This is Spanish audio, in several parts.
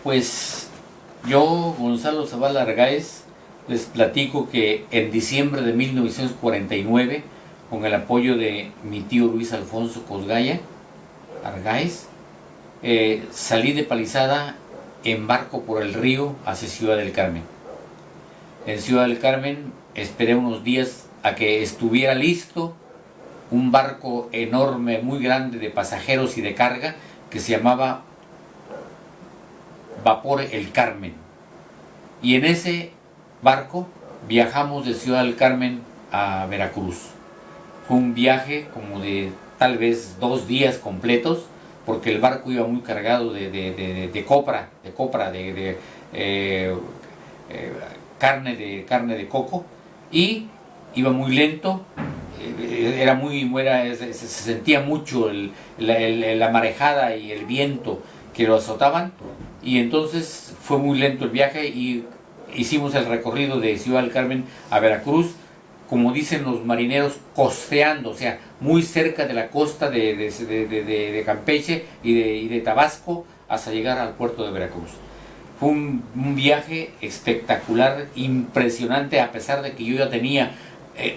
Pues yo, Gonzalo Zavala Argáez, les platico que en diciembre de 1949, con el apoyo de mi tío Luis Alfonso Cosgaya Argáez, salí de Palizada en barco por el río hacia Ciudad del Carmen. En Ciudad del Carmen esperé unos días a que estuviera listo un barco enorme, muy grande, de pasajeros y de carga, que se llamaba Vapor El Carmen. Y en ese barco viajamos de Ciudad del Carmen a Veracruz. Fue un viaje como de tal vez 2 días completos, porque el barco iba muy cargado de copra, carne de coco, y iba muy lento. Se sentía mucho la marejada y el viento que lo azotaban, y entonces fue muy lento el viaje y hicimos el recorrido de Ciudad del Carmen a Veracruz, como dicen los marineros, costeando, o sea, muy cerca de la costa de Campeche y de Tabasco, hasta llegar al puerto de Veracruz. Fue un viaje espectacular, impresionante, a pesar de que yo ya tenía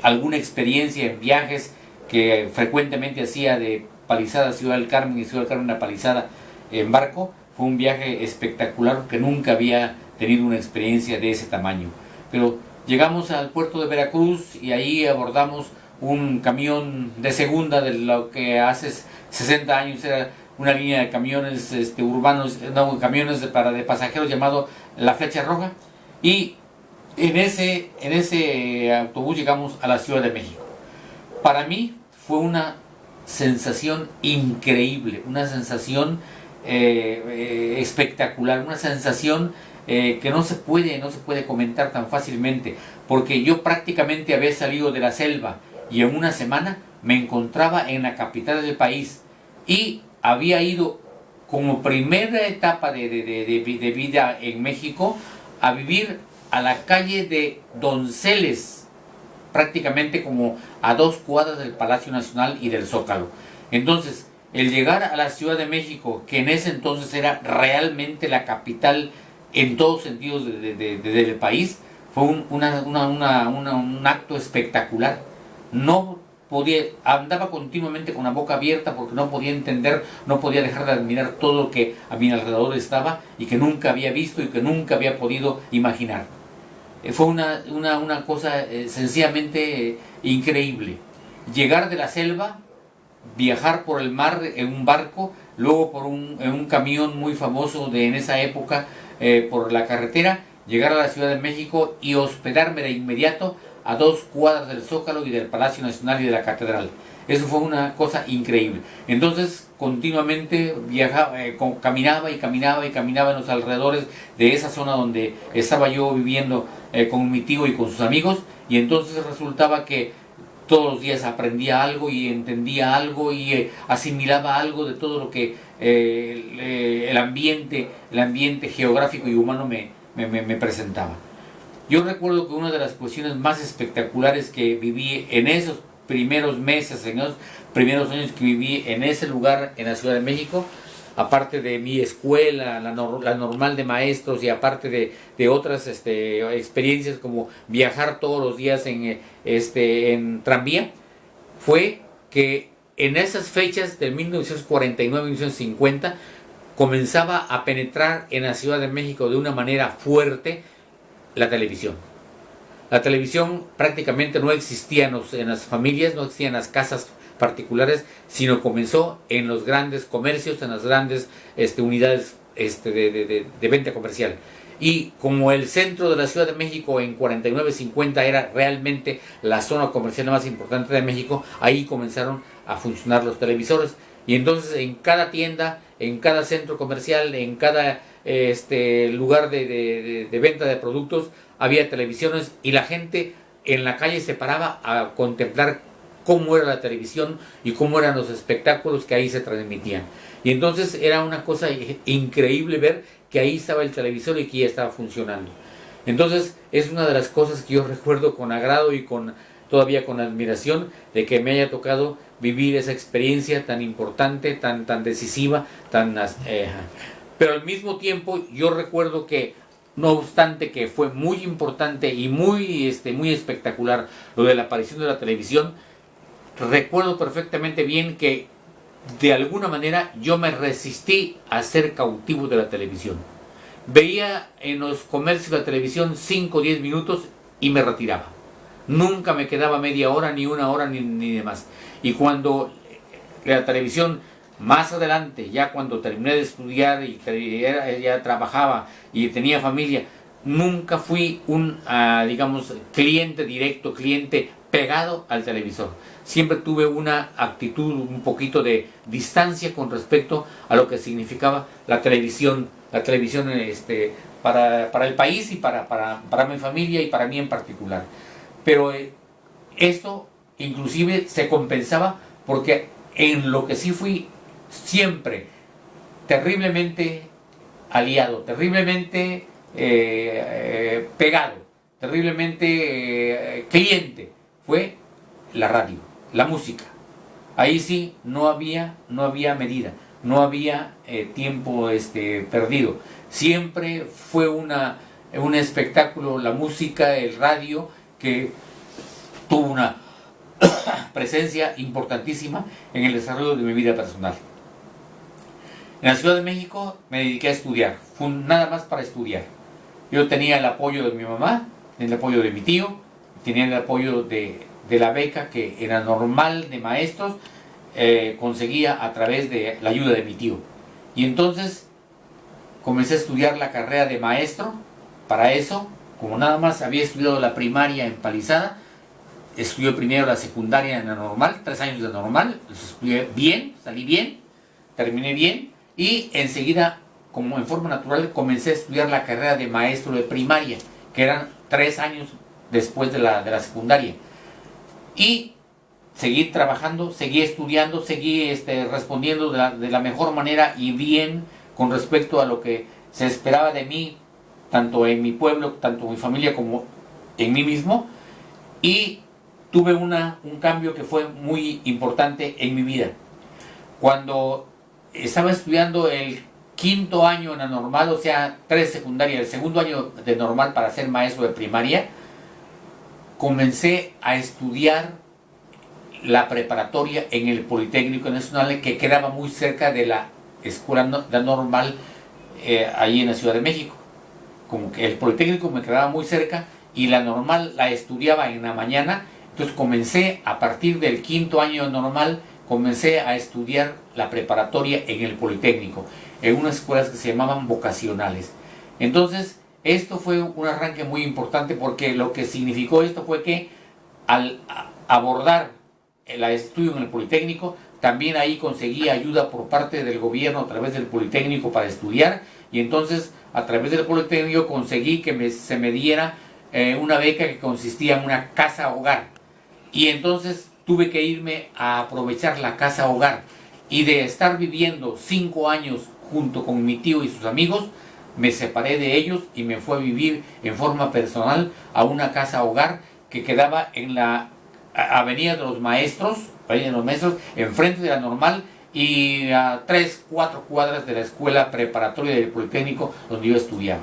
alguna experiencia en viajes que frecuentemente hacía de Palizada a Ciudad del Carmen y Ciudad del Carmen a Palizada en barco. Fue un viaje espectacular porque nunca había tenido una experiencia de ese tamaño. Pero llegamos al puerto de Veracruz y ahí abordamos un camión de segunda de lo que hace 60 años era una línea de camiones urbanos, no, camiones de pasajeros, llamado La Flecha Roja, y en ese autobús llegamos a la Ciudad de México. Para mí fue una sensación increíble, una sensación espectacular, una sensación que no se puede comentar tan fácilmente, porque yo prácticamente había salido de la selva y en una semana me encontraba en la capital del país, y había ido como primera etapa de vida en México a vivir a la calle de Donceles, prácticamente como a 2 cuadras del Palacio Nacional y del Zócalo. Entonces, el llegar a la Ciudad de México, que en ese entonces era realmente la capital en todos sentidos del país, fue un acto espectacular. Andaba continuamente con la boca abierta porque no podía entender, no podía dejar de admirar todo lo que a mi alrededor estaba y que nunca había visto y que nunca había podido imaginar. Fue una cosa sencillamente increíble. Llegar de la selva, viajar por el mar en un barco, luego en un camión muy famoso en esa época, por la carretera, llegar a la Ciudad de México y hospedarme de inmediato a 2 cuadras del Zócalo y del Palacio Nacional y de la Catedral. Eso fue una cosa increíble. Entonces continuamente caminaba en los alrededores de esa zona donde estaba yo viviendo con mi tío y con sus amigos, y entonces resultaba que todos los días aprendía algo y entendía algo y asimilaba algo de todo lo que el ambiente geográfico y humano me presentaba. Yo recuerdo que una de las cuestiones más espectaculares que viví en esos primeros meses, en esos primeros años que viví en ese lugar, en la Ciudad de México, aparte de mi escuela, la normal de maestros, y aparte de otras experiencias como viajar todos los días en tranvía, fue que en esas fechas del 1949-1950 comenzaba a penetrar en la Ciudad de México de una manera fuerte la televisión. La televisión prácticamente no existía en las familias, no existía en las casas particulares, sino comenzó en los grandes comercios, en las grandes unidades de venta comercial. Y como el centro de la Ciudad de México en 49-50 era realmente la zona comercial más importante de México, ahí comenzaron a funcionar los televisores. Y entonces en cada tienda, en cada centro comercial, en cada lugar de venta de productos había televisiones, y la gente en la calle se paraba a contemplar cómo era la televisión y cómo eran los espectáculos que ahí se transmitían. Y entonces era una cosa increíble ver que ahí estaba el televisor y que ya estaba funcionando. Entonces es una de las cosas que yo recuerdo con agrado y todavía con admiración, de que me haya tocado vivir esa experiencia tan importante, tan decisiva, Pero al mismo tiempo yo recuerdo que, no obstante que fue muy importante y muy espectacular lo de la aparición de la televisión, recuerdo perfectamente bien que de alguna manera yo me resistí a ser cautivo de la televisión. Veía en los comercios de la televisión 5 o 10 minutos y me retiraba. Nunca me quedaba media hora, ni una hora, ni demás. Y cuando la televisión, más adelante, ya cuando terminé de estudiar y ya trabajaba y tenía familia, nunca fui un, digamos, cliente directo, cliente pegado al televisor. Siempre tuve una actitud, un poquito de distancia con respecto a lo que significaba la televisión para el país y para mi familia y para mí en particular. Pero esto inclusive se compensaba porque en lo que sí fui siempre terriblemente aliado, terriblemente pegado, terriblemente cliente, fue la radio, la música. Ahí sí no había medida, no había tiempo perdido. Siempre fue un espectáculo, la música, el radio, que tuvo una presencia importantísima en el desarrollo de mi vida personal. En la Ciudad de México me dediqué a estudiar, fue nada más para estudiar. Yo tenía el apoyo de mi mamá, tenía el apoyo de mi tío, tenía el apoyo de la beca que era normal de maestros, conseguía a través de la ayuda de mi tío. Y entonces comencé a estudiar la carrera de maestro. Para eso, como nada más había estudiado la primaria en Palizada, estudié primero la secundaria en la normal, 3 años de normal, los estudié bien, salí bien, terminé bien, y enseguida, como en forma natural, comencé a estudiar la carrera de maestro de primaria, que eran 3 años después de la secundaria. Y seguí trabajando, seguí estudiando, seguí respondiendo de la mejor manera y bien con respecto a lo que se esperaba de mí, tanto en mi pueblo, tanto en mi familia como en mí mismo. Y tuve un cambio que fue muy importante en mi vida. Cuando estaba estudiando el 5.º año en la normal, o sea, 3 secundaria, el 2.º año de normal para ser maestro de primaria, comencé a estudiar la preparatoria en el Politécnico Nacional, que quedaba muy cerca de la escuela normal ahí en la Ciudad de México. Como que el Politécnico me quedaba muy cerca y la normal la estudiaba en la mañana. Entonces comencé, a partir del 5.º año normal, comencé a estudiar la preparatoria en el Politécnico, en unas escuelas que se llamaban vocacionales. Entonces, esto fue un arranque muy importante, porque lo que significó esto fue que al abordar el estudio en el Politécnico, también ahí conseguí ayuda por parte del gobierno a través del Politécnico para estudiar, y entonces a través del Politécnico conseguí que se me diera una beca que consistía en una casa hogar. Y entonces tuve que irme a aprovechar la casa hogar, y de estar viviendo 5 años junto con mi tío y sus amigos, me separé de ellos y me fui a vivir en forma personal a una casa hogar que quedaba en la Avenida de los Maestros, enfrente de la normal, y a 3-4 cuadras de la escuela preparatoria del Politécnico donde yo estudiaba.